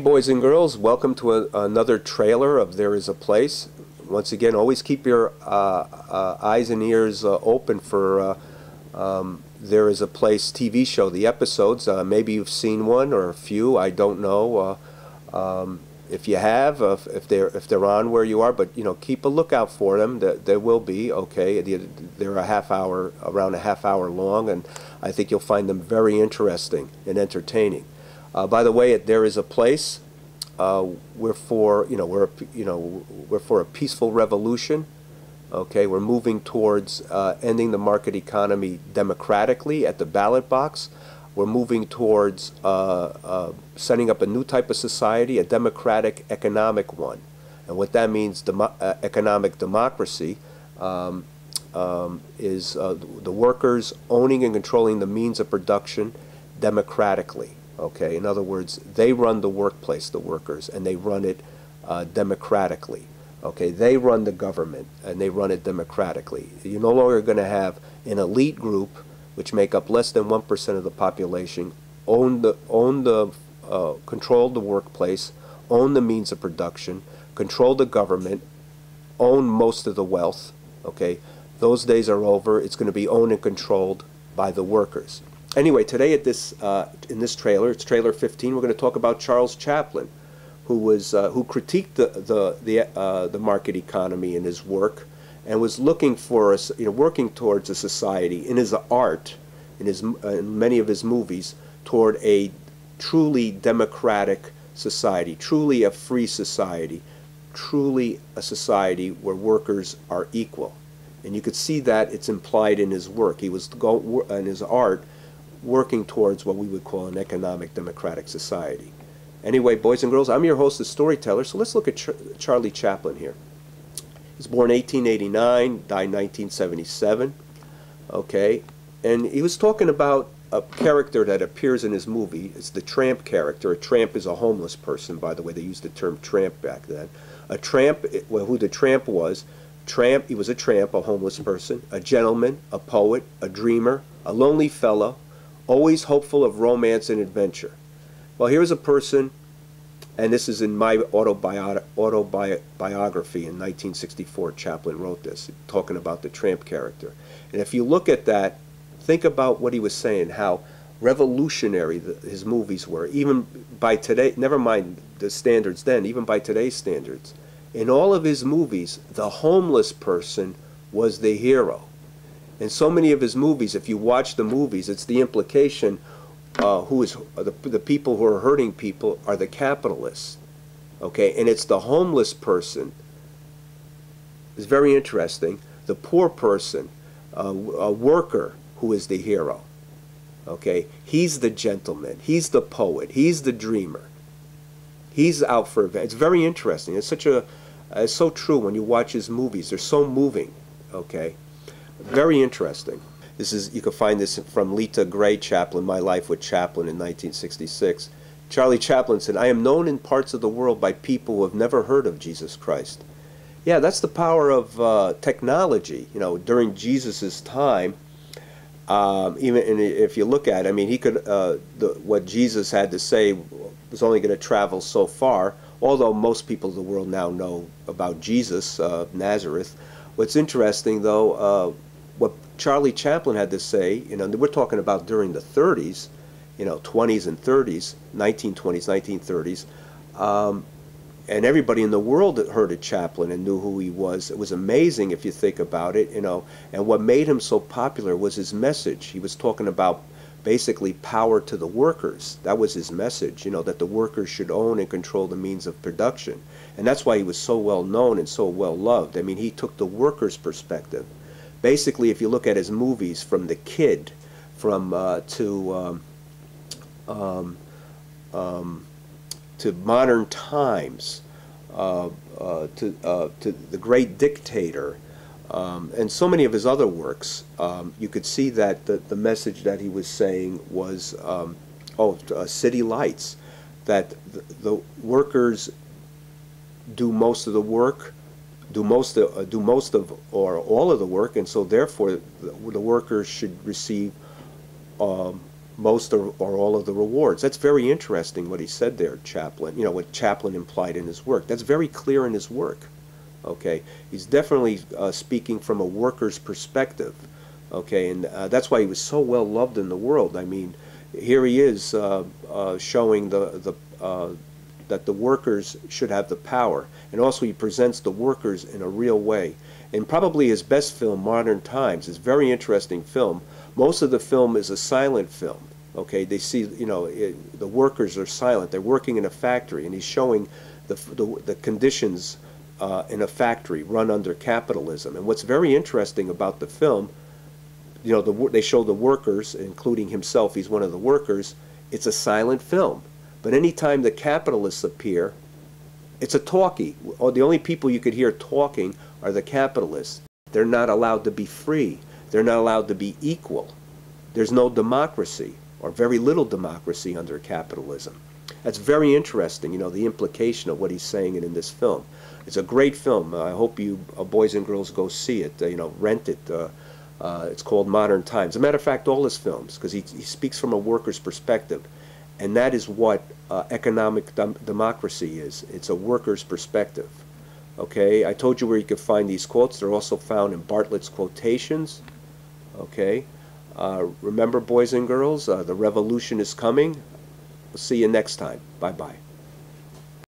Hey boys and girls, welcome to another trailer of There Is a Place. Once again, always keep your eyes and ears open for There Is a Place TV show, the episodes. Maybe you've seen one or a few, I don't know. If you have, if they're on where you are, but keep a lookout for them. There will be, okay. They're around a half hour long, and I think you'll find them very interesting and entertaining. By the way, There Is a Place. We're for a peaceful revolution. Okay, we're moving towards ending the market economy democratically at the ballot box. We're moving towards setting up a new type of society, a democratic economic one. And what that means, economic democracy, is the workers owning and controlling the means of production democratically. Okay, in other words, they run the workplace, the workers, and they run it democratically. Okay, they run the government, and they run it democratically. You're no longer going to have an elite group, which make up less than 1% of the population, control the workplace, own the means of production, control the government, own most of the wealth. Okay, those days are over. It's going to be owned and controlled by the workers. Anyway, today in this trailer, it's trailer 15. We're going to talk about Charles Chaplin, who critiqued the market economy in his work, and was looking for working towards a society in his art, in many of his movies, toward a truly democratic society, truly a free society, truly a society where workers are equal. And you could see that it's implied in his work. He was in his art working towards what we would call an economic democratic society. Anyway, boys and girls, I'm your host, the storyteller, so let's look at Charlie Chaplin here. He was born 1889, died 1977, okay, and he was talking about a character that appears in his movie. It's the tramp character. A tramp is a homeless person, by the way. They used the term tramp back then. A tramp, well, who the tramp was, he was a tramp, a homeless person, a gentleman, a poet, a dreamer, a lonely fellow, always hopeful of romance and adventure. Well, here's a person, and this is in my autobiography in 1964. Chaplin wrote this, talking about the tramp character. And if you look at that, think about what he was saying, how revolutionary his movies were, even by today, never mind the standards then, even by today's standards. In all of his movies, the homeless person was the hero. In so many of his movies, if you watch the movies, it's the implication the people who are hurting people are the capitalists. Okay, and it's the homeless person. It's very interesting. The poor person, a worker, who is the hero. Okay, he's the gentleman. He's the poet. He's the dreamer. He's out for events. It's very interesting. It's so true when you watch his movies. They're so moving. Okay. Very interesting. You can find this from Lita Gray Chaplin, My Life with Chaplin in 1966. Charlie Chaplin said, "I am known in parts of the world by people who have never heard of Jesus Christ." Yeah, that's the power of technology. During Jesus's time, even if you look at it, I mean, he could what Jesus had to say was only going to travel so far. Although most people of the world now know about Jesus, Nazareth. What's interesting, though, what Charlie Chaplin had to say, we're talking about during the 30s, 20s and 30s, 1920s, 1930s, and everybody in the world that heard of Chaplin and knew who he was. It was amazing if you think about it, and what made him so popular was his message. He was talking about basically power to the workers. That was his message, that the workers should own and control the means of production. And that's why he was so well known and so well loved. I mean, he took the workers' perspective. Basically, if you look at his movies, from The Kid, to Modern Times, to The Great Dictator, and so many of his other works, you could see that the message that he was saying was, City Lights, that the workers do most of the work, do most of or all of the work, and so therefore the workers should receive most or all of the rewards. That's very interesting what he said there, Chaplin. You know, what Chaplin implied in his work. That's very clear in his work. Okay, he's definitely speaking from a worker's perspective. Okay, and that's why he was so well loved in the world. I mean, here he is showing that the workers should have the power, and also he presents the workers in a real way. And probably his best film, Modern Times, is a very interesting film. Most of the film is a silent film. Okay, they see, you know, the workers are silent. They're working in a factory, and he's showing the conditions in a factory run under capitalism. And what's very interesting about the film, you know, they show the workers, including himself. He's one of the workers. It's a silent film. But anytime the capitalists appear, it's a talkie. The only people you could hear talking are the capitalists. They're not allowed to be free. They're not allowed to be equal. There's no democracy, or very little democracy under capitalism. That's very interesting, you know, the implication of what he's saying in this film. It's a great film. I hope you boys and girls go see it, you know, rent it. It's called Modern Times. As a matter of fact, all his films, because he speaks from a worker's perspective. And that is what economic democracy is. It's a worker's perspective. Okay, I told you where you could find these quotes. They're also found in Bartlett's Quotations. Okay, remember, boys and girls, the revolution is coming. We'll see you next time. Bye-bye.